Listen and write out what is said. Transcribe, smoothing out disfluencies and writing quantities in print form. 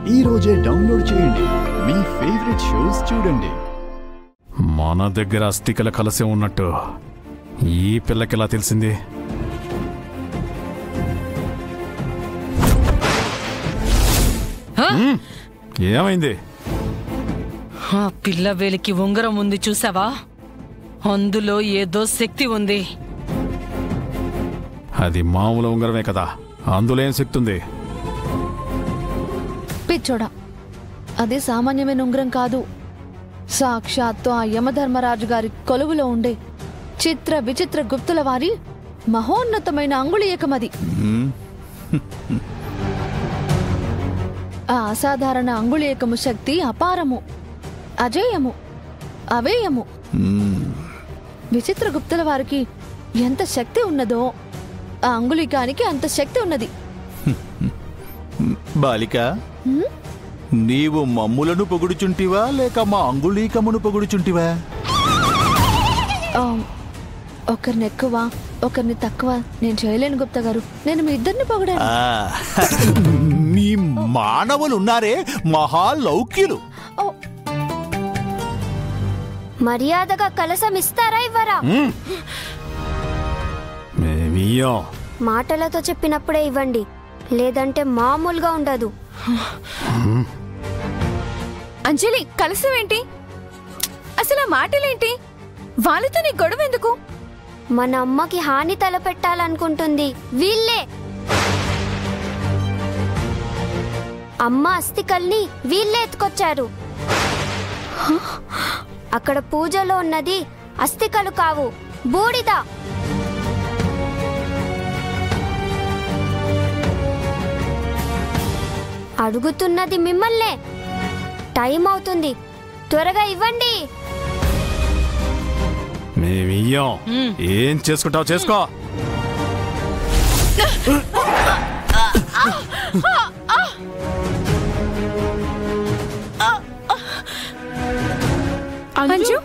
ఈ రోజే డౌన్లోడ్ చేయండి. మీ ఫేవరెట్ షోస్ చూడండి. మన దగ్గర అస్థికల కలసే ఉన్నట్టు ఈ పిల్లకెలా తెలిసింది? ఏమైంది? ఆ పిల్ల వేలికి ఉంగరం ఉంది చూసావా? అందులో ఏదో శక్తి ఉంది. అది మామూలు ఉంగరమే కదా, అందులో ఏం శక్తి ఉంది? పిచ్చోడా, అది సామాన్యమైన ఉంగరం కాదు. సాక్షాత్తు ఆ యమధర్మరాజు గారి కొలువులో ఉండే చిత్ర విచిత్ర గుప్తుల వారి మహోన్నతమైన అంగుళీయకమది. ఆ అసాధారణ అంగుళీయకము శక్తి అపారము, అజేయము, అవేయము. విచిత్ర గుప్తుల వారికి ఎంత శక్తి ఉన్నదో ఆ అంగుళీకానికి అంత శక్తి ఉన్నది. బాలిక, నీవు మమ్ములను పొగుడుచుంటివా లేక మా అంగుళీకమును పొగుడుచుంటివా? ఒకరిని ఎక్కువ ఒకరిని తక్కువ నేను చేయలేను గుప్తా గారు. నేను మీ ఇద్దరిని పొగడాను. మీ మానవులున్నారే మహాలౌక్యులు. మర్యాదగా కలసం ఇస్తారా ఇవ్వరా? మాటలతో చెప్పినప్పుడే ఇవ్వండి, లేదంటే మామూలుగా ఉండదు. అంజలి, కలసం ఏంటి? అసలు ఆ మాటలేంటి? వాళ్ళతో నీ గొడవ ఎందుకు? మన అమ్మకి హాని తలపెట్టాలనుకుంటుంది వీళ్ళే. అమ్మ అస్థికల్ని వీళ్ళే ఎత్తుకొచ్చారు. అక్కడ పూజలో ఉన్నది అస్థికలు కావు, బూడిద. అడుగుతున్నది మిమ్మల్నే. టైం అవుతుంది, త్వరగా ఇవ్వండి. ఏం చేసుకుంటావు చేసుకో. అంజు,